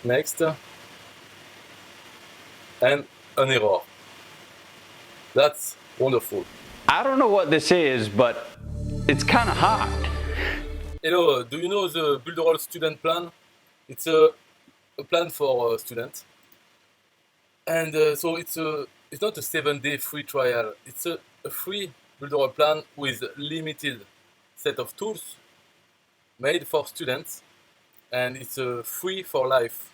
next, and an error. That's wonderful. I don't know what this is, but it's kind of hot. Hello, do you know the Builderall student plan? It's a plan for students. And so it's not a 7-day free trial. It's a free Builderall plan with limited set of tools made for students, and it's free for life.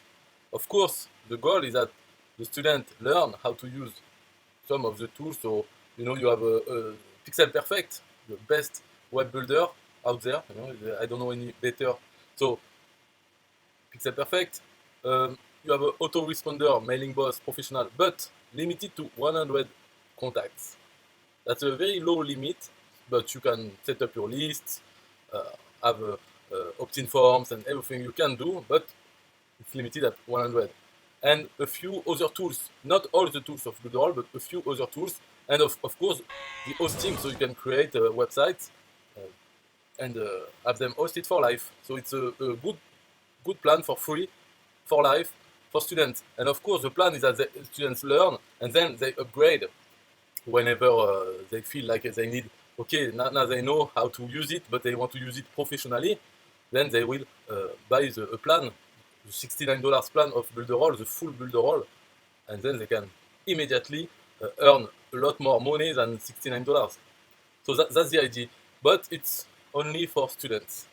Of course, the goal is that the student learn how to use some of the tools. So you have a Pixel Perfect, the best web builder out there. I don't know any better. So Pixel Perfect. You have an autoresponder, mailing boss, professional, but limited to 100 contacts. That's a very low limit, but you can set up your lists, have opt-in forms and everything you can do, but it's limited at 100. And a few other tools, not all the tools of Builderall, but a few other tools, and of course the hosting, so you can create a website and have them hosted for life. So it's a good plan for free, for life, for students. And of course, the plan is that the students learn and then they upgrade whenever they feel like they need. Okay, now they know how to use it, but they want to use it professionally. Then they will buy a plan, the $69 plan of Builderall, the full Builderall, and then they can immediately earn a lot more money than $69. So that's the idea. But it's only for students,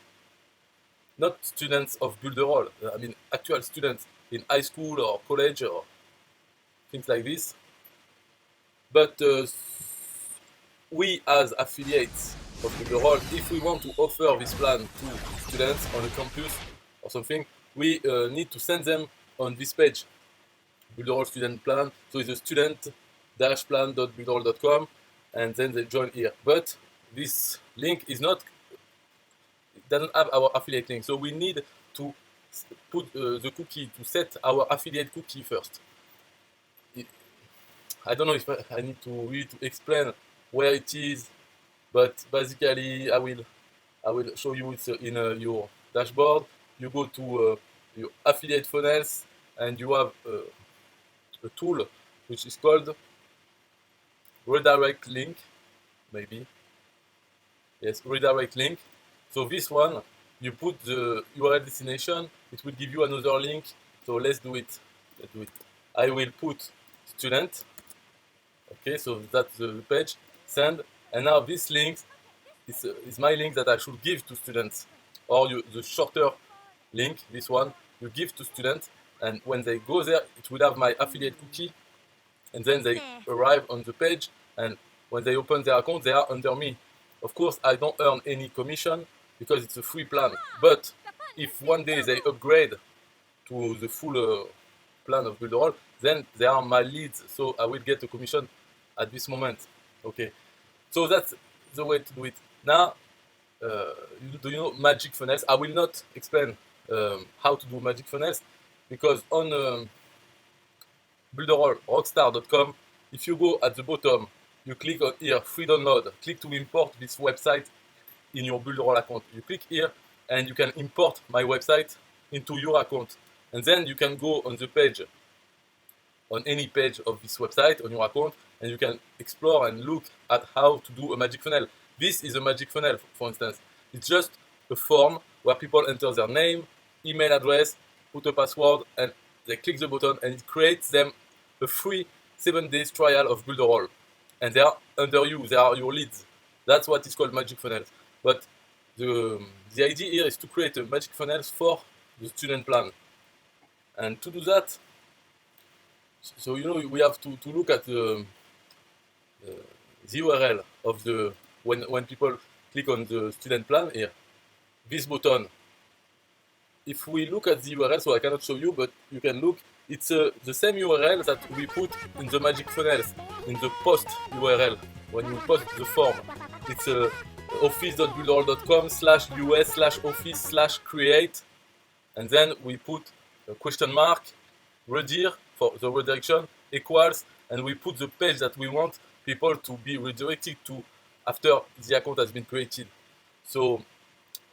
not students of Builderall. I mean, actual students in high school or college or things like this. But we as affiliates of Builderall, if we want to offer this plan to students on a campus or something, we need to send them on this page, Builderall student plan. So it's a student-plan.builderall.com, and then they join here. But this link is not, it doesn't have our affiliate link. So we need to put the cookie, to set our affiliate cookie first. I don't know if I need to really to explain where it is, but basically I will show you. It's in your dashboard. You go to your affiliate funnels, and you have a tool which is called redirect link, maybe. Yes, redirect link. So this one, you put the URL destination, it will give you another link. So let's do it. I will put student. Okay, so that's the page. Send. And now this link is my link that I should give to students. Or the shorter link, this one, you give to students. And when they go there, it will have my affiliate cookie. And then they arrive on the page. And when they open their account, they are under me. Of course, I don't earn any commission because it's a free plan. But if one day they upgrade to the full plan of Builderall, then they are my leads. So I will get a commission at this moment. Okay. So that's the way to do it. Now, do you know Magic Funnels? I will not explain how to do Magic Funnels because on Builderall, rockstar.com, if you go at the bottom, you click on here, free download, click to import this website in your Builderall account. You click here and you can import my website into your account. And then you can go on the page, on any page of this website on your account, and you can explore and look at how to do a magic funnel. This is a magic funnel, for instance. It's just a form where people enter their name, email address, put a password, and they click the button, and it creates them a free 7 days trial of Builderall. And they are under you, they are your leads. That's what is called magic funnels. But the idea here is to create a magic funnels for the student plan. And to do that, so we have to look at the URL of the when people click on the student plan here, this button. If we look at the URL, so I cannot show you, but you can look. It's the same URL that we put in the magic funnels in the post URL when you post the form. It's office.builderall.com/us/office/create, and then we put a question mark, redir for the redirection equals, and we put the page that we want people to be redirected to after the account has been created. So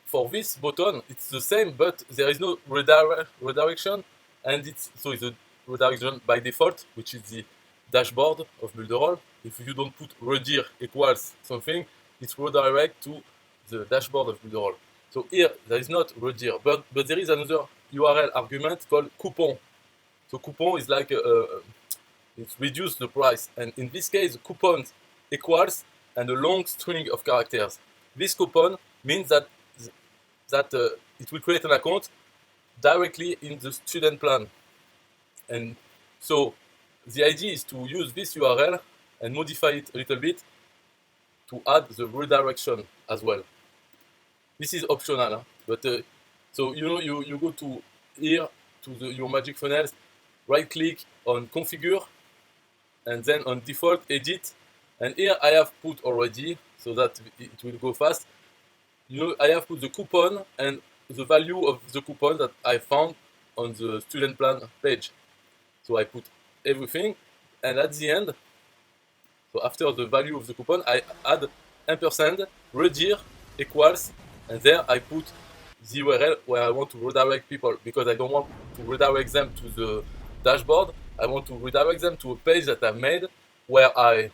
for this button, it's the same, but there is no redirection. and it's a redirection by default, which is the dashboard of Builderall. If you don't put redir equals something, it redirect to the dashboard of Builderall. So here there is not redir, but there is another URL argument called coupon. So coupon is like it reduces the price, and in this case, coupon equals and a long string of characters. This coupon means that it will create an account directly in the student plan, and so the idea is to use this URL and modify it a little bit to add the redirection as well. This is optional, huh? But so you go to here to your Magic Funnels, right click on configure, and then on default edit, and here I have put already so that it will go fast. I have put the coupon and the value of the coupon that I found on the student plan page. So I put everything, and at the end, so after the value of the coupon, I add ampersand redir equals, and there I put the URL where I want to redirect people, because I don't want to redirect them to the dashboard. I want to redirect them to a page that I've made where I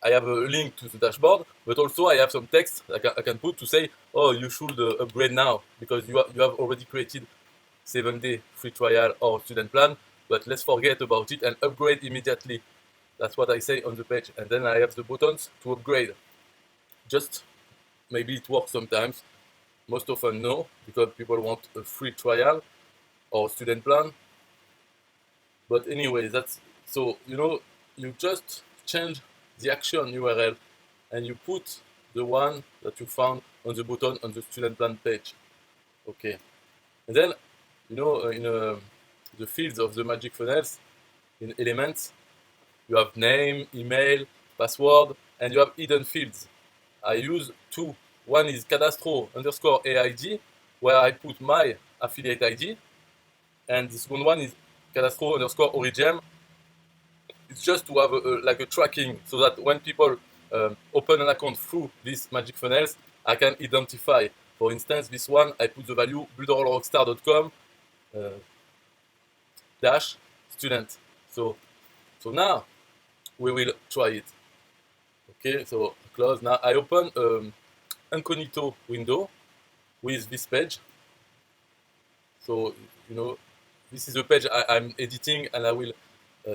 have a link to the dashboard, but also I have some text I can put to say, oh, you should upgrade now, because you have already created 7-day free trial or student plan, but let's forget about it and upgrade immediately. That's what I say on the page, and then I have the buttons to upgrade. Just maybe it works sometimes, most often no, because people want a free trial or student plan. But anyway, that's so you just change the action URL and you put the one that you found on the button on the student plan page. Okay, and then in the fields of the Magic Funnels in Elements, you have name, email, password, and you have hidden fields. I use two. One is cadastro_AID, where I put my affiliate ID, and the second one is cadastro_origem. It's just to have like a tracking, so that when people open an account through these Magic Funnels, I can identify. For instance, this one, I put the value builderallrockstar.com -student. So now we will try it. Okay, so close. Now I open incognito window with this page. So this is the page I'm editing, and I will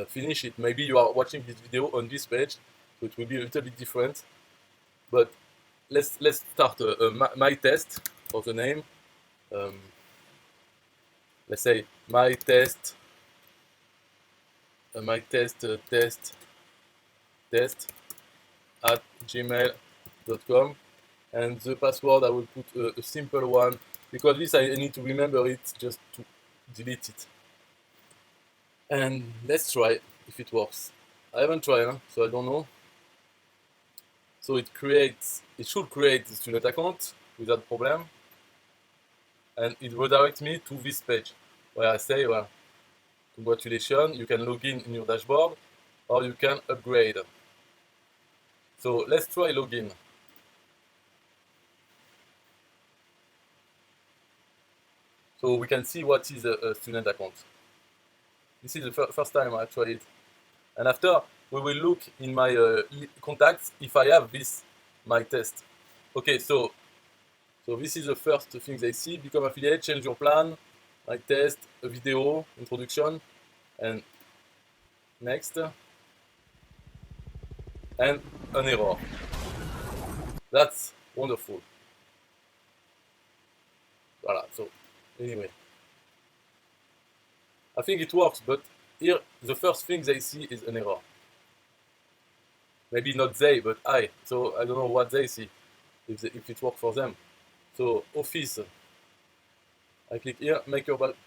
finish it. Maybe you are watching this video on this page, so it will be a little bit different. But let's start my test for the name. Let's say my test at gmail.com, and the password I will put a simple one, because this I need to remember it just to delete it. And let's try if it works. I haven't tried, so I don't know. So it should create the student account without problem, and it redirects me to this page where I say, well, congratulations, you can log in your dashboard, or you can upgrade. So let's try login. So we can see what is a student account. This is the first time I tried it. And after, we will look in my contacts if I have my test. Okay, so this is the first thing they see. Become affiliate, change your plan, my test, a video, introduction, and next. And an error. That's wonderful. Voilà, so anyway. I think it works, but here the first thing they see is an error. Maybe not they, but I. So I don't know what they see, if it works for them. So Office. I click here, make your balance.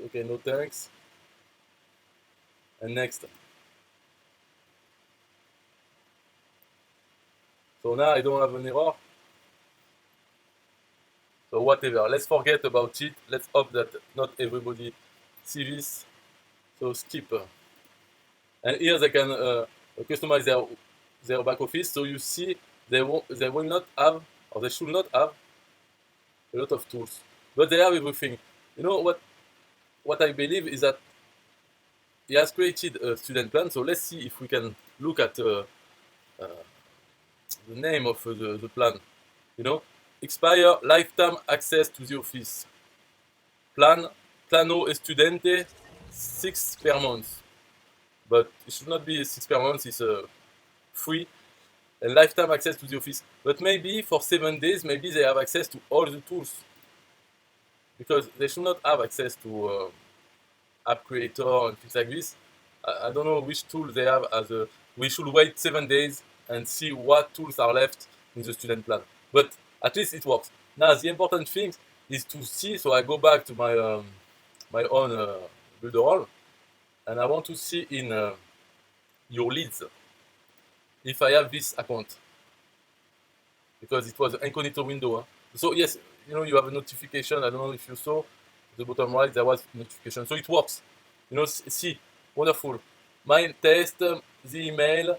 Okay, no thanks. And next. So now I don't have an error. So whatever, let's forget about it. Let's hope that not everybody see this. So skip. And here they can customize their back office. So you see they will not have, or they should not have, a lot of tools, but they have everything. You know what I believe is that he has created a student plan. So let's see if we can look at the name of the plan. You know, expire lifetime access to the office. Plano Estudante, 6 per month. But it should not be 6 per month, it's free. And lifetime access to the office. But maybe for 7 days, maybe they have access to all the tools. Because they should not have access to App Creator and things like this. I don't know which tool they have as a... We should wait 7 days and see what tools are left in the student plan. But at least it works. Now, the important thing is to see, so I go back to my my own Builderall, and I want to see in your leads if I have this account, because it was an incognito window. Huh? So yes, you know, you have a notification. I don't know if you saw the bottom right, there was notification. So it works. You know, see, wonderful. My test, the email,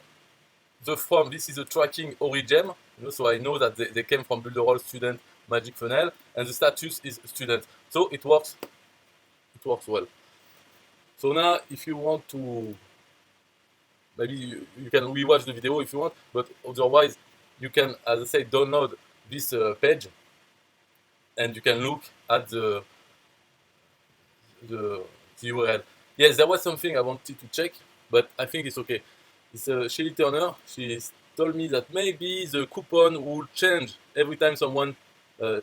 the form. This is a tracking origin. You know, so I know that they came from Builderall student Magic Funnel, and the status is student. So it works. It works well. So now, if you want to, maybe you can rewatch the video if you want, but otherwise you can, as I say, download this page, and you can look at the URL. Yes, there was something I wanted to check, but I think it's okay. It's Shelly Turner. She told me that maybe the coupon will change every time someone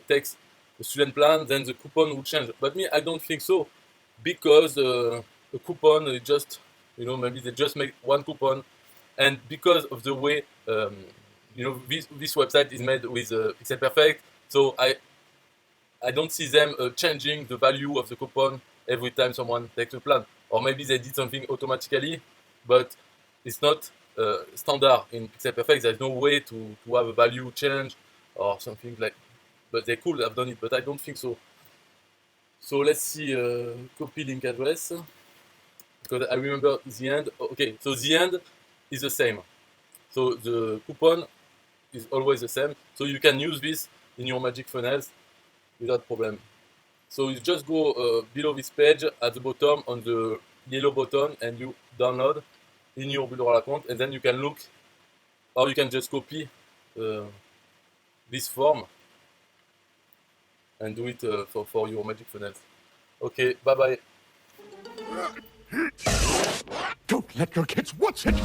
takes a student plan, then the coupon will change. But me, I don't think so, because the coupon is just, you know, maybe they just make one coupon, and because of the way, you know, this website is made with Pixel Perfect, so I don't see them changing the value of the coupon every time someone takes a plan. Or maybe they did something automatically, but it's not standard in Pixel Perfect. There's no way to have a value change or something like. But they could have done it, but I don't think so. So let's see, copy link address, because I remember the end. Okay, so the end is the same. So the coupon is always the same. So you can use this in your Magic Funnels without problem. So you just go below this page at the bottom on the yellow button, and you download in your Builderall account, and then you can look, or you can just copy this form and do it for your Magic Funnels. Okay, bye bye. Don't let your kids watch it!